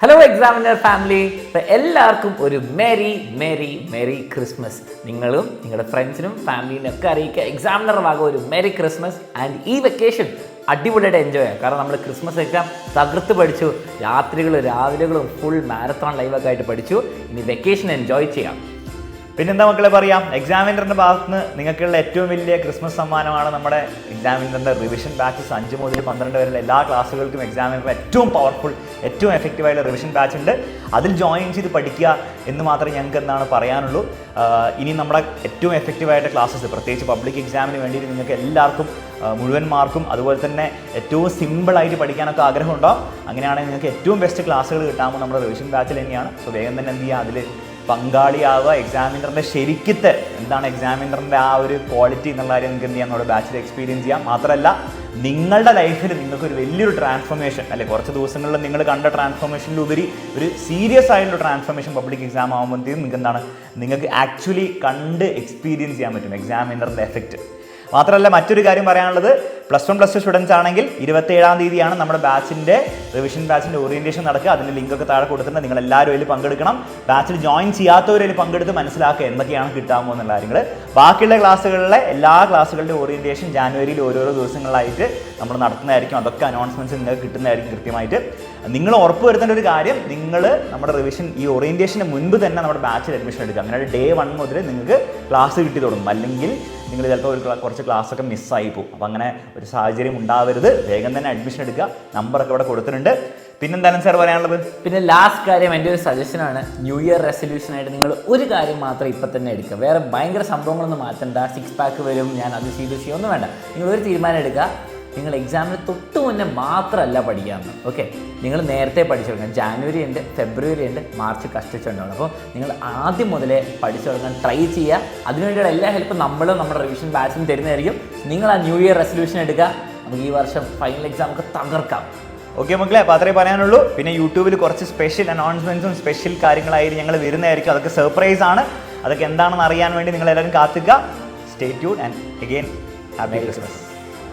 Hello examiner family, എല്ലാവർക്കും ഒരു merry Christmas. നിങ്ങളും നിങ്ങളുടെ ഫ്രണ്ട്സിനും ഫാമിലിനും ഒക്കെ അറിയിക്കുക, എക്സാമിനർ ഭാഗം ഒരു മെരി ക്രിസ്മസ്. ആൻഡ് ഈ വെക്കേഷൻ അടിപൊളിയായിട്ട് എൻജോയ് ചെയ്യാം. കാരണം നമ്മൾ ക്രിസ്മസ് എക്സാം തകർത്ത് പഠിച്ചു, രാത്രികളും രാവിലെകളും ഫുൾ മാരത്തോൺ ലൈവൊക്കെ ആയിട്ട് പഠിച്ചു. ഇനി വെക്കേഷൻ എൻജോയ് ചെയ്യാം. പിന്നെന്താ മക്കളെ പറയാം, എക്സാമിനറിൻ്റെ ഭാഗത്ത് നിന്ന് നിങ്ങൾക്കുള്ള ഏറ്റവും വലിയ ക്രിസ്മസ് സമ്മാനമാണ് നമ്മുടെ എക്സാമിനറിൻ്റെ റിവിഷൻ ബാച്ചസ്. 5 മുതൽ 12 വരെയുള്ള എല്ലാ ക്ലാസ്സുകൾക്കും എക്സാമിനറിൻ്റെ ഏറ്റവും പവർഫുൾ, ഏറ്റവും എഫക്റ്റീവായിട്ടുള്ള റിവിഷൻ ബാച്ച് ഉണ്ട്. അതിൽ ജോയിൻ ചെയ്ത് പഠിക്കുക എന്ന് മാത്രമേ ഞങ്ങൾക്ക് എന്താണ് പറയാനുള്ളൂ. ഇനി നമ്മുടെ ഏറ്റവും എഫക്റ്റീവായിട്ട് ക്ലാസ്സസ്, പ്രത്യേകിച്ച് പബ്ലിക് എക്സാമിന് വേണ്ടിയിട്ട് നിങ്ങൾക്ക് എല്ലാവർക്കും മുഴുവൻ മാർക്കും അതുപോലെ തന്നെ ഏറ്റവും സിമ്പിളായിട്ട് പഠിക്കാനൊക്കെ ആഗ്രഹമുണ്ടാവും. അങ്ങനെയാണെങ്കിൽ നിങ്ങൾക്ക് ഏറ്റവും ബെസ്റ്റ് ക്ലാസ്സുകൾ കിട്ടാமல் നമ്മുടെ റിവിഷൻ ബാച്ചിൽ തന്നെയാണ്. സോ വേഗം തന്നെ എന്ത് ചെയ്യുക, അതിൽ പങ്കാളിയാവുക. എക്സാമിനറിൻ്റെ ശരിക്കത്തെ എന്താണ് എക്സാമിനറിൻ്റെ ആ ഒരു ക്വാളിറ്റി എന്നുള്ള കാര്യം നിങ്ങൾക്ക് എന്ത് ചെയ്യാം, നമ്മുടെ ബാച്ചിൽ എക്സ്പീരിയൻസ് ചെയ്യാം. മാത്രമല്ല നിങ്ങളുടെ ലൈഫിൽ നിങ്ങൾക്കൊരു വലിയൊരു ട്രാൻസ്ഫോർമേഷൻ, അല്ലെ കുറച്ച് ദിവസങ്ങളിൽ നിങ്ങൾ കണ്ട ട്രാൻസ്ഫോർമേഷനിലുപരി ഒരു സീരിയസ് ആയിട്ടുള്ള ട്രാൻസ്ഫോർമേഷൻ പബ്ലിക് എക്സാം ആകുമ്പോഴത്തേക്കും നിങ്ങൾക്ക് എന്താണ്, നിങ്ങൾക്ക് ആക്ച്വലി കണ്ട് എക്സ്പീരിയൻസ് ചെയ്യാൻ പറ്റും എക്സാമിനറിൻ്റെ എഫക്റ്റ്. മാത്രമല്ല മറ്റൊരു കാര്യം പറയാനുള്ളത്, +1 +2 സ്റ്റുഡൻസ് ആണെങ്കിൽ 27-ാം തീയതിയാണ് നമ്മുടെ ബാച്ചിൻ്റെ റിവിഷൻ ബാച്ചിൻ്റെ ഓറിയൻറ്റേഷൻ നടക്കുക. അതിൻ്റെ ലിങ്കൊക്കെ താഴെ കൊടുത്തിട്ടുണ്ട്. നിങ്ങൾ എല്ലാവരും അതിൽ പങ്കെടുക്കണം. ബാച്ചിൽ ജോയിൻ ചെയ്യാത്തവരിൽ പങ്കെടുത്ത് മനസ്സിലാക്കുക എന്തൊക്കെയാണ് കിട്ടാമോ എന്നുള്ള കാര്യങ്ങൾ. ബാക്കിയുള്ള ക്ലാസ്സുകളിലെ എല്ലാ ക്ലാസ്സുകളുടെ ഓറിയൻറ്റേഷൻ ജാനുവരിയിൽ ഓരോരോ ദിവസങ്ങളിലായിട്ട് നമ്മൾ നടത്തുന്നതായിരിക്കും. അതൊക്കെ അനൗൺസ്മെൻറ്റ്സ് നിങ്ങൾക്ക് കിട്ടുന്നതായിരിക്കും കൃത്യമായിട്ട്. നിങ്ങൾ ഉറപ്പ് വരുത്തേണ്ട ഒരു കാര്യം, നിങ്ങൾ നമ്മുടെ റിവിഷൻ ഈ ഓറിയൻറ്റേഷന് മുൻപ് തന്നെ നമ്മുടെ ബാച്ചിൽ അഡ്മിഷൻ എടുക്കുക. അങ്ങനെ ഡേ 1 മുതൽ നിങ്ങൾക്ക് ക്ലാസ് കിട്ടി തുടങ്ങും. അല്ലെങ്കിൽ നിങ്ങൾ ചിലപ്പോൾ കുറച്ച് ക്ലാസ്സൊക്കെ മിസ്സായി പോകും. അപ്പോൾ അങ്ങനെ ഒരു സാഹചര്യം ഉണ്ടാവരുത്. വേഗം തന്നെ അഡ്മിഷൻ എടുക്കുക. നമ്പറൊക്കെ ഇവിടെ കൊടുത്തിട്ടുണ്ട്. പിന്നെന്താണ് സാർ പറയാനുള്ളത്? പിന്നെ ലാസ്റ്റ് കാര്യം, എൻ്റെ ഒരു സജഷനാണ്, ന്യൂ ഇയർ റെസൊല്യൂഷനായിട്ട് നിങ്ങൾ ഒരു കാര്യം മാത്രം ഇപ്പം തന്നെ എടുക്കുക. വേറെ ഭയങ്കര സംഭവങ്ങളൊന്നും മാറ്റണ്ട. 6 പാക്ക് വരും, ഞാൻ അത് ചെയ്ത് ഒന്നും വേണ്ട. നിങ്ങൾ ഒരു തീരുമാനം എടുക്കുക. നിങ്ങൾ എക്സാമിന് തൊട്ട് മുന്നേ മാത്രമല്ല പഠിക്കാമെന്ന്. ഓക്കെ, നിങ്ങൾ നേരത്തെ പഠിച്ചു തുടങ്ങാം. ജാനുവരി ഉണ്ട്, ഫെബ്രുവരി ഉണ്ട്, മാർച്ച് കഷ്ടിച്ചുണ്ടാവും. അപ്പോൾ നിങ്ങൾ ആദ്യം മുതലേ പഠിച്ചു തുടങ്ങാൻ ട്രൈ ചെയ്യുക. അതിനുവേണ്ടിയുള്ള എല്ലാ ഹെൽപ്പും നമ്മളും നമ്മുടെ റിവിഷൻ ബാച്ചിനും തരുന്നതായിരിക്കും. നിങ്ങൾ ആ ന്യൂ ഇയർ റെസൊല്യൂഷൻ എടുക്കുക. നമുക്ക് ഈ വർഷം ഫൈനൽ എക്സാം ഒക്കെ തകർക്കാം. ഓക്കെ മക്കളെ, അപ്പോൾ അത്രേ പറയാനുള്ളൂ. പിന്നെ യൂട്യൂബിൽ കുറച്ച് സ്പെഷ്യൽ അനൗൺസ്മെൻറ്റ്സും സ്പെഷ്യൽ കാര്യങ്ങളായിട്ട് ഞങ്ങൾ വരുന്നതായിരിക്കും. അതൊക്കെ സർപ്രൈസ് ആണ്. അതൊക്കെ എന്താണെന്ന് അറിയാൻ വേണ്ടി നിങ്ങളെല്ലാവരും കാത്തിക്കുക. Stay tune and again happy Christmas.